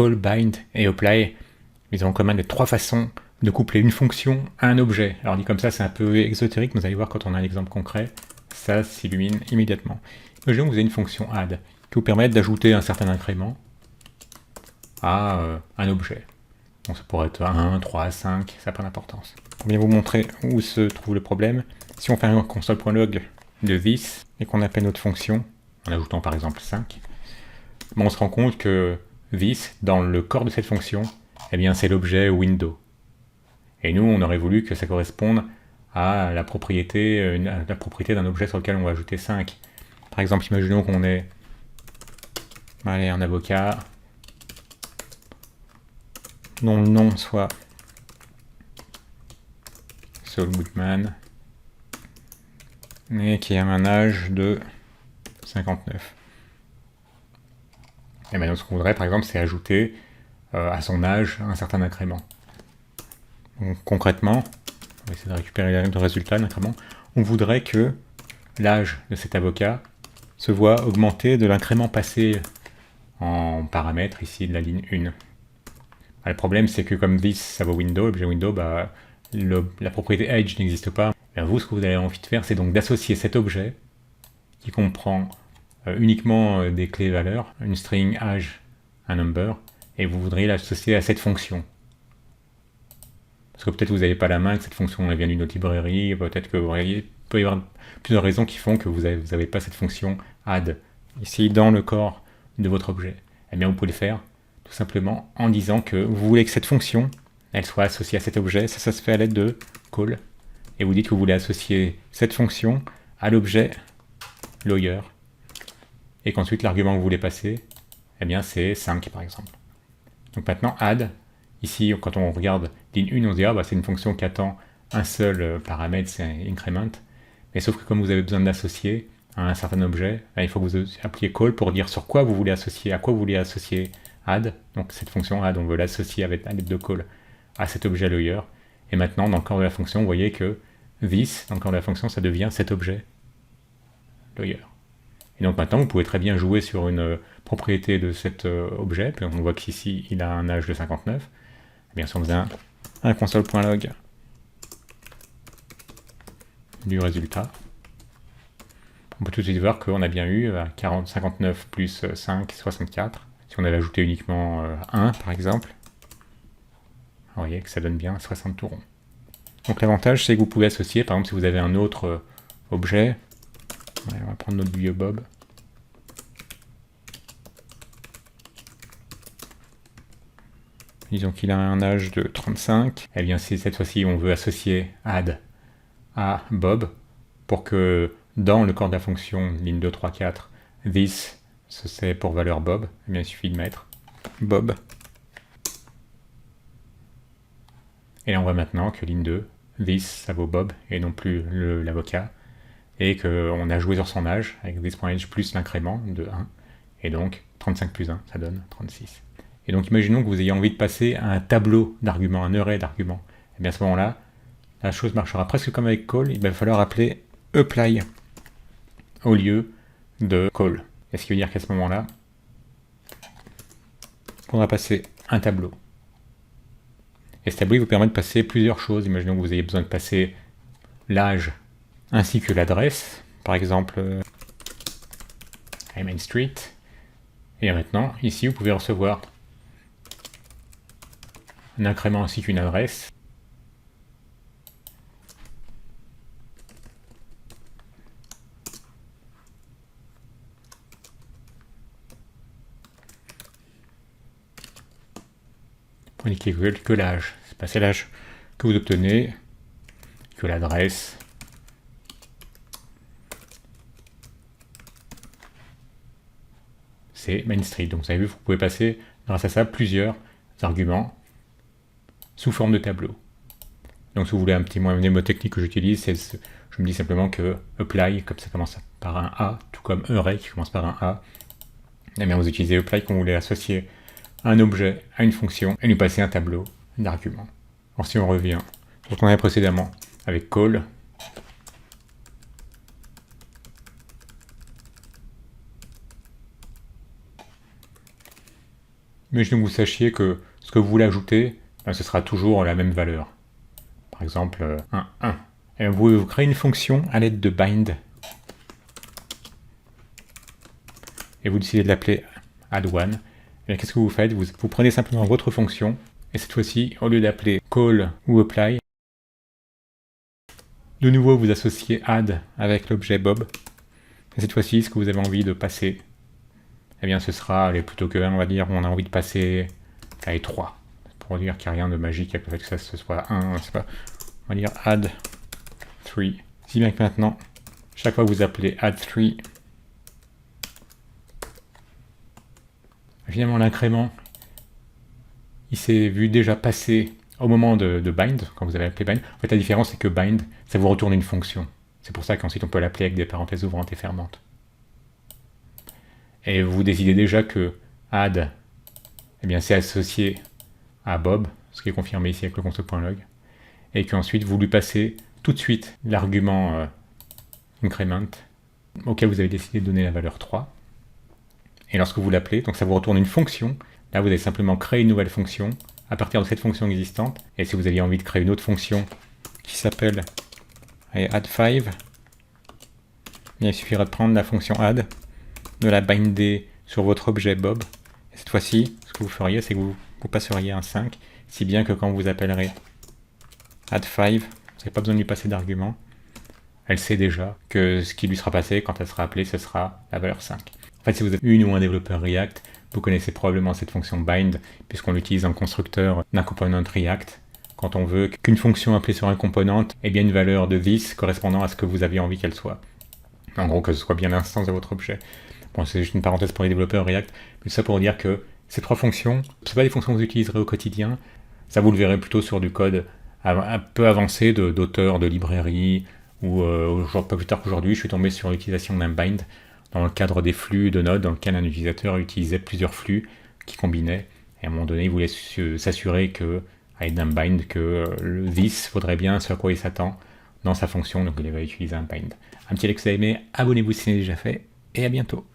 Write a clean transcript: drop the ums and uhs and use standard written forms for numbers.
call, bind et apply, ils ont en commun les 3 façons de coupler une fonction à un objet. Alors dit comme ça, c'est un peu exotérique, mais vous allez voir quand on a un exemple concret, ça s'illumine immédiatement. Imaginons que vous avez une fonction add qui vous permet d'ajouter un certain incrément à un objet. Donc ça pourrait être 1, 3, 5, ça n'a pas d'importance. Pour bien vous montrer où se trouve le problème, si on fait un console.log de this et qu'on appelle notre fonction, en ajoutant par exemple 5, on se rend compte que this, dans le corps de cette fonction, eh bien c'est l'objet window. Et nous, on aurait voulu que ça corresponde à la propriété d'un objet sur lequel on va ajouter 5. Par exemple, imaginons qu'on ait un avocat dont le nom soit Saul Goodman et qui a un âge de 59. Et maintenant, ce qu'on voudrait, par exemple, c'est ajouter à son âge un certain incrément. Donc, concrètement, on va essayer de récupérer le résultat d'incrément. On voudrait que l'âge de cet avocat se voit augmenter de l'incrément passé en paramètre ici de la ligne 1. Le problème, c'est que comme this, ça vaut window, l'objet window, la propriété edge n'existe pas. Et vous, ce que vous avez envie de faire, c'est donc d'associer cet objet qui comprend uniquement des clés valeurs, une string âge, un number, et vous voudriez l'associer à cette fonction. Parce que peut-être vous n'avez pas la main, que cette fonction elle vient d'une autre librairie, peut-être que vous voyez, il peut y avoir plusieurs raisons qui font que vous n'avez pas cette fonction add ici dans le corps de votre objet. Eh bien, vous pouvez le faire tout simplement en disant que vous voulez que cette fonction elle soit associée à cet objet. Ça se fait à l'aide de call. Et vous dites que vous voulez associer cette fonction à l'objet lawyer. Et qu'ensuite, l'argument que vous voulez passer, eh bien, c'est 5 par exemple. Donc maintenant, add, ici, quand on regarde ligne 1, on se dit, c'est une fonction qui attend un seul paramètre, c'est increment. Mais sauf que comme vous avez besoin d'associer à un certain objet, il faut que vous appuyez call pour dire sur quoi vous voulez associer, à quoi vous voulez associer add. Donc cette fonction add, on veut l'associer avec l'aide de call à cet objet lawyer. Et maintenant, dans le corps de la fonction, vous voyez que this, dans le corps de la fonction, ça devient cet objet lawyer. Et donc maintenant, vous pouvez très bien jouer sur une propriété de cet objet. Puis on voit qu'ici, il a un âge de 59. Et bien, si on faisait un console.log du résultat, on peut tout de suite voir qu'on a bien eu 59 plus 5, 64. Si on avait ajouté uniquement 1, par exemple, vous voyez que ça donne bien 60 tourons. Donc l'avantage, c'est que vous pouvez associer, par exemple, si vous avez un autre objet, on va prendre notre vieux Bob. Disons qu'il a un âge de 35. Eh bien, si cette fois-ci, on veut associer add à Bob, pour que dans le corps de la fonction, ligne 2, 3, 4, this, c'est pour valeur Bob, eh bien, il suffit de mettre Bob. Et là, on voit maintenant que ligne 2, this, ça vaut Bob, et non plus l'avocat, et qu'on a joué sur son âge, avec this.age plus l'incrément de 1, et donc 35 plus 1, ça donne 36. Et donc imaginons que vous ayez envie de passer à un tableau d'arguments, un array d'arguments. Et bien à ce moment-là, la chose marchera presque comme avec call, il va falloir appeler apply au lieu de call. Et ce qui veut dire qu'à ce moment-là, on va passer un tableau. Et ce tableau vous permet de passer plusieurs choses. Imaginons que vous ayez besoin de passer l'âge ainsi que l'adresse. Par exemple, Main Street. Et maintenant, ici, vous pouvez recevoir un incrément ainsi qu'une adresse. Pour indiquer que l'âge, c'est l'âge que vous obtenez, que l'adresse, c'est Main Street. Donc vous avez vu, vous pouvez passer grâce à ça plusieurs arguments sous forme de tableau. Donc si vous voulez un petit moyen mnémotechnique que j'utilise, je me dis simplement que apply, comme ça commence par un A, tout comme array qui commence par un A, et bien vous utilisez apply quand vous voulez associer un objet à une fonction et lui passer un tableau d'arguments. Alors si on revient sur ce qu'on avait précédemment avec call, imaginez que vous sachiez que ce que vous voulez ajouter, ben, ce sera toujours la même valeur. Par exemple, 1. Et vous créez une fonction à l'aide de bind. Et vous décidez de l'appeler add1. Et qu'est-ce que vous faites? Vous prenez simplement votre fonction, et cette fois-ci, au lieu d'appeler call ou apply, de nouveau vous associez add avec l'objet Bob. Et cette fois-ci, ce que vous avez envie de passer, eh bien ce sera, allez, plutôt que 1, on va dire, on a envie de passer à 3. Pour dire qu'il n'y a rien de magique avec le fait que ça ce soit 1, c'est pas. On va dire add 3. Si bien que maintenant, chaque fois que vous appelez add 3, finalement l'incrément, il s'est vu déjà passer au moment de bind, quand vous avez appelé bind. En fait, la différence, c'est que bind, ça vous retourne une fonction. C'est pour ça qu'ensuite on peut l'appeler avec des parenthèses ouvrantes et fermantes. Et vous décidez déjà que add, eh bien, c'est associé à Bob, ce qui est confirmé ici avec le console.log, et qu'ensuite vous lui passez tout de suite l'argument increment auquel vous avez décidé de donner la valeur 3. Et lorsque vous l'appelez, donc ça vous retourne une fonction. Là, vous allez simplement créer une nouvelle fonction à partir de cette fonction existante. Et si vous aviez envie de créer une autre fonction qui s'appelle add5, il suffira de prendre la fonction add, de la binder sur votre objet Bob. Et cette fois-ci, ce que vous feriez, c'est que vous passeriez un 5, si bien que quand vous appellerez add5, vous n'avez pas besoin de lui passer d'argument. Elle sait déjà que ce qui lui sera passé quand elle sera appelée, ce sera la valeur 5. En fait, si vous êtes une ou un développeur React, vous connaissez probablement cette fonction bind, puisqu'on l'utilise dans le constructeur d'un component React, quand on veut qu'une fonction appelée sur un component ait bien une valeur de this correspondant à ce que vous aviez envie qu'elle soit. En gros, que ce soit bien l'instance de votre objet. Bon, c'est juste une parenthèse pour les développeurs React, mais ça pour dire que ces trois fonctions, ce sont pas des fonctions que vous utiliserez au quotidien, ça vous le verrez plutôt sur du code un peu avancé d'auteurs de librairies, ou pas plus tard qu'aujourd'hui, je suis tombé sur l'utilisation d'un bind dans le cadre des flux de Node, dans lequel un utilisateur utilisait plusieurs flux qui combinaient, et à un moment donné, il voulait s'assurer que, avec d'un bind, que le this vaudrait bien ce à quoi il s'attend dans sa fonction, donc il va utiliser un bind. Un petit like si vous avez aimé, abonnez-vous si ce n'est déjà fait, et à bientôt.